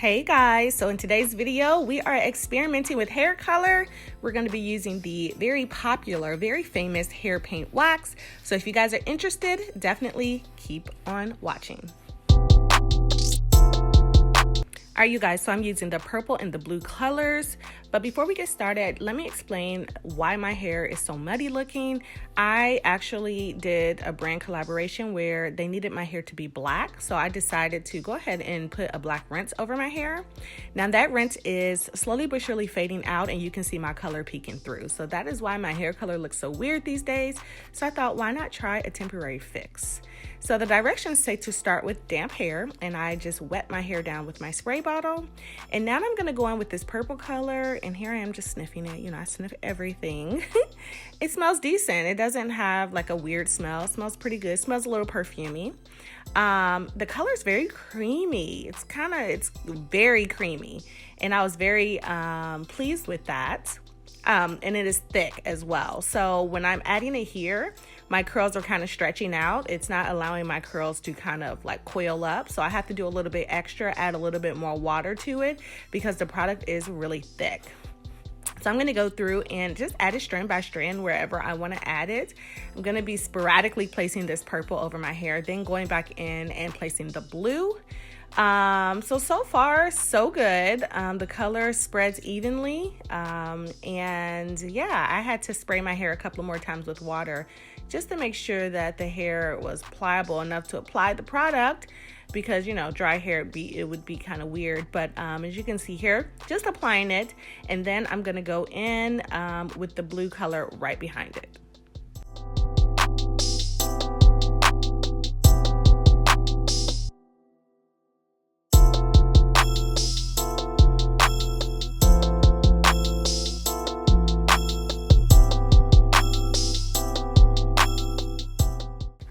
Hey guys, so in today's video, we are experimenting with hair color. We're going to be using the very popular, very famous hair paint wax. So if you guys are interested, definitely keep on watching. All right, you guys, so I'm using the purple and the blue colors. But before we get started, let me explain why my hair is so muddy looking. I actually did a brand collaboration where they needed my hair to be black. So I decided to go ahead and put a black rinse over my hair. Now that rinse is slowly but surely fading out and you can see my color peeking through. So that is why my hair color looks so weird these days. So I thought, why not try a temporary fix? So the directions say to start with damp hair, and I just wet my hair down with my spray bottle. And now I'm gonna go in with this purple color, and here I am just sniffing it. You know, I sniff everything. It smells decent. It doesn't have like a weird smell. It smells pretty good. It smells a little perfumey. The color is very creamy. It's very creamy. And I was very pleased with that. And it is thick as well. So when I'm adding it here, my curls are kind of stretching out. It's not allowing my curls to kind of like coil up. So I have to do a little bit extra, add a little bit more water to it because the product is really thick. So I'm going to go through and just add it strand by strand wherever I want to add it. I'm going to be sporadically placing this purple over my hair, then going back in and placing the blue. So far so good. The color spreads evenly. And yeah, I had to spray my hair a couple more times with water just to make sure that the hair was pliable enough to apply the product, because you know, dry hair it would be kind of weird. But as you can see here, just applying it, and then I'm gonna go in with the blue color right behind it.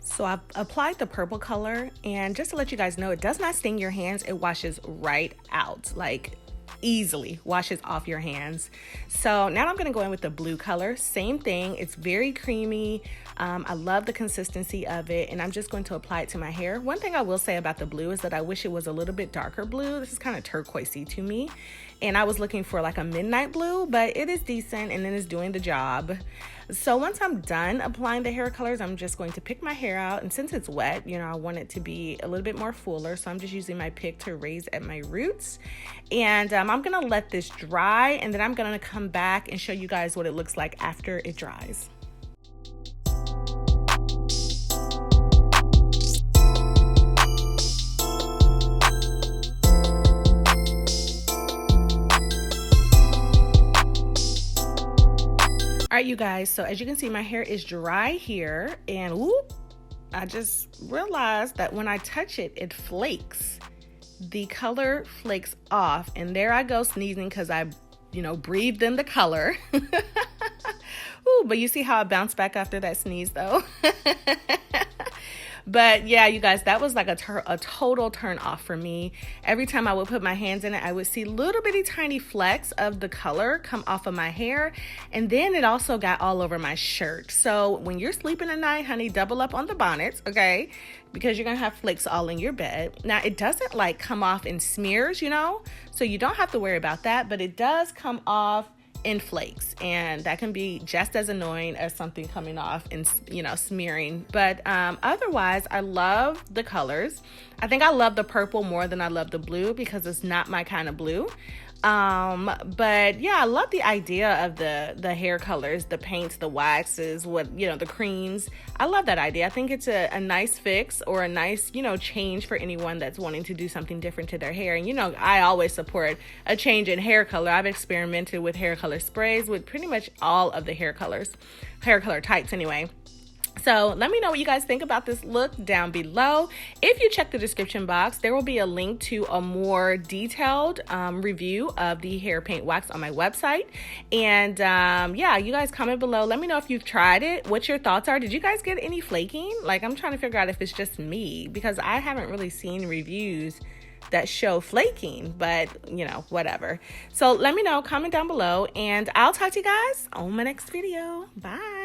So I've applied the purple color, and just to let you guys know, it does not sting your hands. It washes right out, like easily washes off your hands. So now I'm going to go in with the blue color. Same thing. It's very creamy. I love the consistency of it, and I'm just going to apply it to my hair. One thing I will say about the blue is that I wish it was a little bit darker blue. This is kind of turquoisey to me, and I was looking for like a midnight blue, but it is decent and it is doing the job. So once I'm done applying the hair colors, I'm just going to pick my hair out, and since it's wet, you know, I want it to be a little bit more fuller, so I'm just using my pick to raise at my roots. And I'm gonna let this dry, and then I'm gonna come back and show you guys what it looks like after it dries. All right, you guys, so as you can see, my hair is dry here, and whoop, I just realized that when I touch it, it flakes. The color flakes off, and there I go sneezing because I, you know, breathed in the color. Ooh, but you see how I bounced back after that sneeze though. But yeah, you guys, that was like a total turn off for me. Every time I would put my hands in it, I would see little bitty tiny flecks of the color come off of my hair. And then it also got all over my shirt. So when you're sleeping at night, honey, double up on the bonnets, okay? Because you're gonna have flakes all in your bed. Now, it doesn't like come off in smears, you know? So you don't have to worry about that, but it does come off in flakes, and that can be just as annoying as something coming off and, you know, smearing. But otherwise, I love the colors. I think I love the purple more than I love the blue because it's not my kind of blue. But yeah, I love the idea of the hair colors, the paints, the waxes, the creams. I love that idea. I think it's a nice fix, or a nice, you know, change for anyone that's wanting to do something different to their hair. And you know, I always support a change in hair color. I've experimented with hair color sprays with pretty much all of the hair color types anyway. So let me know what you guys think about this look down below. If you check the description box, there will be a link to a more detailed review of the hair paint wax on my website. And yeah, you guys comment below. Let me know if you've tried it, what your thoughts are. Did you guys get any flaking? Like, I'm trying to figure out if it's just me, because I haven't really seen reviews that show flaking, but you know, whatever. So let me know, comment down below, and I'll talk to you guys on my next video. Bye.